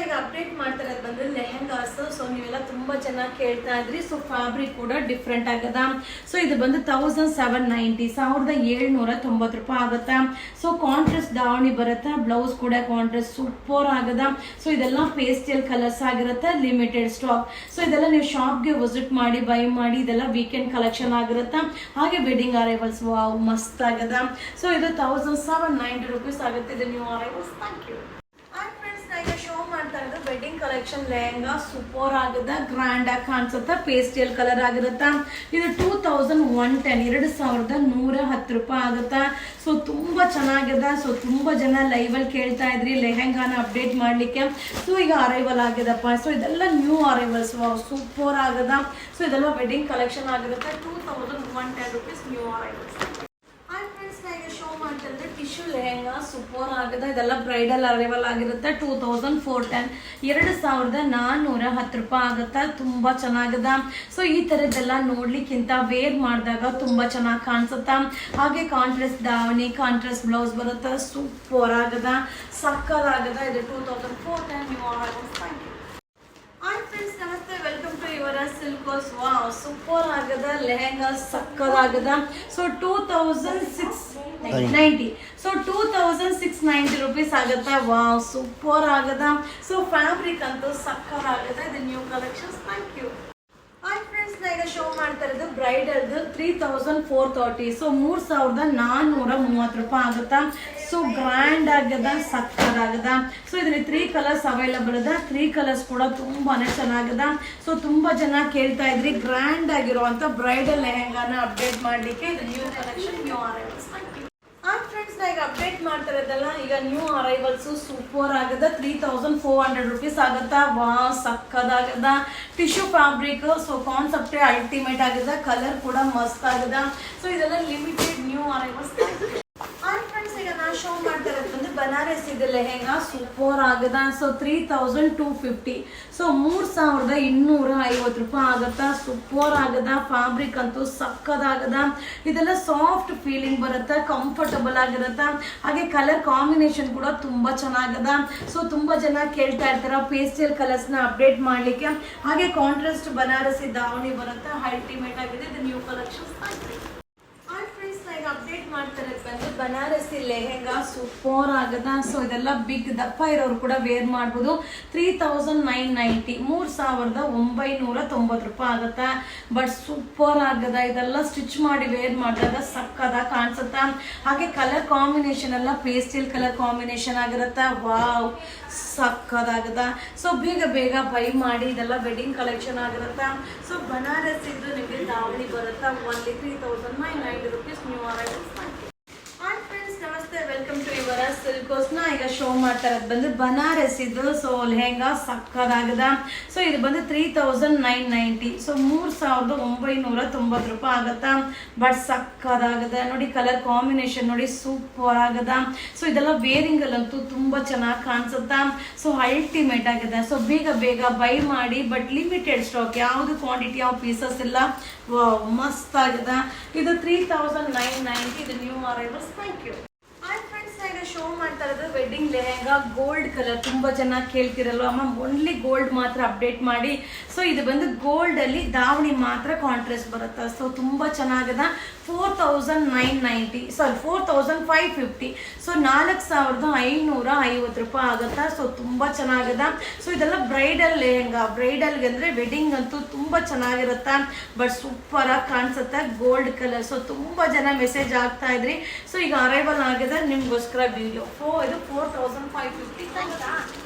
ಈಗ ಅಪ್ಡೇಟ್ ಮಾಡ್ತಾ ಇರೋದು ಬಂದ್ರೆ ಲೆಹೆಂಗಾಸ್. ಸೊ ನೀವೆಲ್ಲ ತುಂಬಾ ಚೆನ್ನಾಗಿ ಕೇಳ್ತಾ ಇದ್ರಿ. ಸೊ ಫ್ಯಾಬ್ರಿಕ್ ಕೂಡ ಡಿಫ್ರೆಂಟ್ ಆಗದ. ಸೊ ಇದು ಬಂದು 1790 1790 ಆಗುತ್ತಾ. ಸೊ ಕಾಂಟ್ರಾಸ್ಟ್ ದಾವಣಿ ಬರುತ್ತೆ, ಬ್ಲೌಸ್ ಕೂಡ ಕಾಂಟ್ರಾಸ್ಟ್ ಸೂಪರ್ ಆಗದ. ಸೊ ಇದೆಲ್ಲ ಪೇಸ್ಟಲ್ ಕಲರ್ಸ್ ಆಗಿರುತ್ತೆ, ಲಿಮಿಟೆಡ್ ಸ್ಟಾಕ್. ಸೊ ಇದೆಲ್ಲ ನೀವು ಶಾಪ್ಗೆ ವಿಸಿಟ್ ಮಾಡಿ ಬೈ ಮಾಡಿ. ಇದೆಲ್ಲ ವೀಕೆಂಡ್ ಕಲೆಕ್ಷನ್ ಆಗಿರುತ್ತೆ. ಹಾಗೆ ವೆಡ್ಡಿಂಗ್ ಅರೈವಲ್ಸ್ ವಾವ್ ಮಸ್ತ್ ಆಗದ. ಸೊ ಇದು 1790 ರೂಪೀಸ್ ಆಗುತ್ತೆ. ಇದು new arrivals. Thank you. Show ಮಾಡ್ತಾ ಇರೋದು ವೆಡ್ಡಿಂಗ್ ಕಲೆಕ್ಷನ್ ಲೆಹಂಗಾ ಸೂಪರ್ ಆಗದ, ಗ್ರ್ಯಾಂಡ್ ಆಗಿ ಕಾಣಿಸುತ್ತೆ, ಪೇಸ್ಟಲ್ ಕಲರ್ ಆಗಿರುತ್ತೆ. ಇದು 2110 2110 ರೂಪಾಯಿ ಆಗುತ್ತಾ. ಸೊ ತುಂಬಾ ಚೆನ್ನಾಗಿದೆ. ಸೊ ತುಂಬಾ ಜನ ಲೈವ್ ಅಲ್ಲಿ ಕೇಳ್ತಾ ಇದ್ರಿ ಲೆಹಂಗಾನ ಅಪ್ಡೇಟ್ ಮಾಡ್ಲಿಕ್ಕೆ. ಸೊ ಈಗ ಅರೈವಲ್ ಆಗಿದಪ್ಪ. ಸೊ ಇದೆಲ್ಲ ನ್ಯೂ ಅರೈವಲ್ಸ್ ಸೂಪರ್ ಆಗದ. ಸೊ ಇದೆಲ್ಲ ವೆಡ್ಡಿಂಗ್ ಕಲೆಕ್ಷನ್ ಆಗಿರುತ್ತೆ. 2110 ರೂಪೀಸ್ ನ್ಯೂ ಅರೈವಲ್ಸ್. ಶೋ ಮಾಡ್ತಿದ್ರೆ ಟಿಶ್ಯೂ ಲೆಹಂಗಾ ಸೂಪರ್ ಆಗಿದೆ. ಇದೆಲ್ಲ ಬ್ರೈಡಲ್ ಅರೈವಲ್ ಆಗಿರುತ್ತೆ. 2410 2410 ರೂಪಾಯಿ ಆಗುತ್ತೆ. ತುಂಬಾ ಚೆನ್ನಾಗಿದೆ. ಸೊ ಈ ತರದ್ದೆಲ್ಲ ನೋಡ್ಲಿಕ್ಕಿಂತ ವೇರ್ ಮಾಡಿದಾಗ ತುಂಬಾ ಚೆನ್ನಾಗಿ ಕಾಣಿಸುತ್ತೆ. ಹಾಗೆ ಕಾಂಟ್ರಾಸ್ಟ್ ದಾವಣಿ, ಕಾಂಟ್ರಾಸ್ಟ್ ಬ್ಲೌಸ್ ಬರುತ್ತೆ. ಸೂಪರ್ ಆಗದ, ಸಕ್ಕದಾಗದ. ಇದು 2410 new arrivals. Thank you. Hi friends, ನಮಸ್ತೆ, welcome to your Silkos. Wow super ಆಗದ ಲೆಹಂಗಾ, ಸಕ್ಕದಾಗದ. ಸೊ 2690 ಸೊ 2690 ರೂಪೀಸ್ ಆಗುತ್ತೆ. ವಾವ್ ಸೂಪರ್ ಆಗದ. ಸೊ ಫ್ಯಾಬ್ರಿಕ್ ಅಂತೂ ಸಕ್ಕದಾಗದ. ಇದು new collections. Thank you. Hi friends, ಈಗ ಶೋ ಮಾಡ್ತಾ ಇರೋದು ಬ್ರೈಡಲ್ದು 3430. ಸೊ 3430 ರೂಪಾಯಿ ಆಗುತ್ತಾ. ಸೊ ಗ್ರ್ಯಾಂಡ್ ಆಗದ, ಸಕ್ಕದಾಗದ. ಸೊ ಇದ್ರಲ್ಲಿ 3 ಕಲರ್ಸ್ ಅವೈಲಬಲ್ ಇದೆ. 3 ಕಲರ್ಸ್ ಕೂಡ ತುಂಬಾನೇ ಚೆನ್ನಾಗದ. ಸೊ ತುಂಬಾ ಜನ ಕೇಳ್ತಾ ಇದ್ರಿ ಗ್ರ್ಯಾಂಡ್ ಆಗಿರುವಂತ ಬ್ರೈಡಲ್ ಲೆಹಂಗಾನ ಅಪ್ಡೇಟ್ ಮಾಡ್ಲಿಕ್ಕೆ. ಇದು new collection, new arrivals. Friends, ಈಗ ಅಪ್ಡೇಟ್ ಮಾಡ್ತಾ ಇರೋದಲ್ಲ ಈಗ ನ್ಯೂ ಅರೈವಲ್ಸ್ ಸೂಪರ್ ಆಗದ. 3400 ರೂಪೀಸ್ ಆಗತ್ತಾ. ವಾ ಸಕ್ಕದಾಗದ. Tissue fabric. ಸೊ ಕಾನ್ಸೆಪ್ಟೇ ಅಲ್ಟಿಮೇಟ್ ಆಗಿದೆ. ಕಲರ್ ಕೂಡ ಮಸ್ತ್ ಆಗದ. ಸೊ ಇದೆಲ್ಲ ಲಿಮಿಟೆಡ್ ನ್ಯೂ ಅರೈವಲ್ಸ್. ಫ್ರೆಂಡ್ಸ್, ಈಗ ನಾ ಶೋ ಮಾಡ್ತಾ ಇರೋದು ಬಂದು ಬನಾರಸ್ ಇದೆ ಲೆಹಂಗಾ ಸೂಪರ್ ಆಗದ. ಸೊ 3250. ಸೊ 3250 ರೂಪಾಯಿ ಆಗತ್ತಾ. ಸೂಪರ್ ಆಗದ. ಫ್ಯಾಬ್ರಿಕ್ ಅಂತೂ ಸಕ್ಕದಾಗದ. ಇದೆಲ್ಲ ಸಾಫ್ಟ್ ಫೀಲಿಂಗ್ ಬರುತ್ತೆ, ಕಂಫರ್ಟಬಲ್ ಆಗಿರುತ್ತೆ. ಹಾಗೆ ಕಲರ್ ಕಾಂಬಿನೇಷನ್ ಕೂಡ ತುಂಬಾ ಚೆನ್ನಾಗದ. ಸೊ ತುಂಬಾ ಜನ ಕೇಳ್ತಾ ಇರ್ತಾರ ಪೇಸ್ಟಲ್ ಕಲರ್ಸ್ ನ ಅಪ್ಡೇಟ್ ಮಾಡ್ಲಿಕ್ಕೆ. ಹಾಗೆ ಕಾಂಟ್ರಾಸ್ಟ್ ಬನಾರಸಿ ದಾವಣಿ ಬರುತ್ತೆ, ಅಲ್ಟಿಮೇಟ್ ಆಗಿದೆ. ಇದು ನ್ಯೂ ಕಲೆಕ್ಷನ್ಸ್. ಅಪ್ಡೇಟ್ ಮಾಡ್ತಾರೆ ಬಂದು ಬನಾರಸಿ ಲೆಹಂಗಾ ಸೂಪರ್ ಆಗದ. ಸೊ ಇದೆಲ್ಲ ಬಿಗ್ ದಪ್ಪ ಇರೋರು ಕೂಡ ವೇರ್ ಮಾಡ್ಬೋದು. 3990 3990 ರೂಪಾಯಿ ಆಗುತ್ತೆ. ಬಟ್ ಸೂಪರ್ ಆಗದ. ಇದೆಲ್ಲ ಸ್ಟಿಚ್ ಮಾಡಿ ವೇರ್ ಮಾಡಿದಾಗ ಸಕ್ಕದಾಗಿ ಕಾಣಿಸುತ್ತ. ಹಾಗೆ ಕಲರ್ ಕಾಂಬಿನೇಷನ್ ಎಲ್ಲ ಪೇಸ್ಟಲ್ ಕಲರ್ ಕಾಂಬಿನೇಷನ್ ಆಗಿರುತ್ತೆ. ವಾವ್ ಸಕ್ಕದಾಗದ. ಸೊ ಬೇಗ ಬೇಗ ಬೈ ಮಾಡಿ. ಇದೆಲ್ಲ ವೆಡ್ಡಿಂಗ್ ಕಲೆಕ್ಷನ್ ಆಗಿರುತ್ತೆ. ಸೊ ಬನಾರಸ್ ಇದ್ದು ನಿಮಗೆ ದಾವಣಿ ಬರುತ್ತೆ. Only 3990 rupees new arrivals. Hi friends, ನಮಸ್ತೆ, ವೆಲ್ಕಮ್ ಟು ಯುವರ್ ಸಿಲ್ಕೋಸ್. ನ ಈಗ ಶೋ ಮಾಡ್ತಾ ಇರೋದು ಬಂದು ಬನಾರಸ್ ಇದು. ಸೊ ಲೆಹಂಗಾ ಸಕ್ಕದಾಗದ. ಸೊ ಇದು ಬಂದು 3990. ಸೊ 3990 ರೂಪಾಯಿ ಆಗತ್ತ. ಬಟ್ ಸಕ್ಕದಾಗದ. ನೋಡಿ ಕಲರ್ ಕಾಂಬಿನೇಷನ್ ನೋಡಿ ಸೂಪರ್ ಆಗದ. ಸೊ ಇದೆಲ್ಲ ವೇರಿಂಗ್ ಅಲ್ಲಂತೂ ತುಂಬಾ ಚೆನ್ನಾಗಿ ಕಾಣಿಸುತ್ತಾ. ಸೊ ಅಲ್ಟಿಮೇಟ್ ಆಗಿದೆ. ಸೊ ಬೇಗ ಬೇಗ ಬೈ ಮಾಡಿ. ಬಟ್ ಲಿಮಿಟೆಡ್ ಸ್ಟಾಕ್, ಯಾವುದು ಕ್ವಾಂಟಿಟಿ ಆಫ್ ಪೀಸಸ್ ಇಲ್ಲ. ವಾವ್ ಮಸ್ತ್ ಆಗದ. ಇದು 3990. ಇದು ನ್ಯೂ ಅರೈವಲ್ಸ್. Thank you. ಈಗ ಶೋ ಮಾಡ್ತಾ ಇರೋದು ವೆಡ್ಡಿಂಗ್ ಲೆಹಂಗಾ ಗೋಲ್ಡ್ ಕಲರ್. ತುಂಬಾ ಜನ ಕೇಳ್ತಿರಲ್ವ ಅಮ್ಮ ಓನ್ಲಿ ಗೋಲ್ಡ್ ಮಾತ್ರ ಅಪ್ಡೇಟ್ ಮಾಡಿ. ಸೊ ಇದು ಬಂದು ಗೋಲ್ಡ್ ಅಲ್ಲಿ ದಾವಣಿ ಮಾತ್ರ ಕಾಂಟ್ರಾಸ್ಟ್ ಬರುತ್ತೆ. ಸೊ ತುಂಬಾ ಚೆನ್ನಾಗದ. 4990 ಸಾರಿ 4550. ಸೊ 4550 ರೂಪಾಯಿ ಆಗುತ್ತಾ. ಸೊ ತುಂಬಾ ಚೆನ್ನಾಗದ. ಸೊ ಇದೆಲ್ಲ ಬ್ರೈಡಲ್ ಲೆಹಂಗಾ. ಬ್ರೈಡಲ್ಗೆ ಅಂದ್ರೆ ವೆಡ್ಡಿಂಗ್ ಅಂತೂ ತುಂಬಾ ಚೆನ್ನಾಗಿರುತ್ತೆ. ಬಟ್ ಸೂಪರ್ ಆಗಿ ಕಾಣಿಸುತ್ತೆ ಗೋಲ್ಡ್ ಕಲರ್. ಸೊ ತುಂಬಾ ಜನ ಮೆಸೇಜ್ ಆಗ್ತಾ ಇದ್ರಿ. ಸೊ ಈಗ ಅರೈವಲ್ ಆಗಿದೆ ನಿಮ್ಗೋಸ್ಕರ ವಿಡಿಯೋ. ಇದು 4550.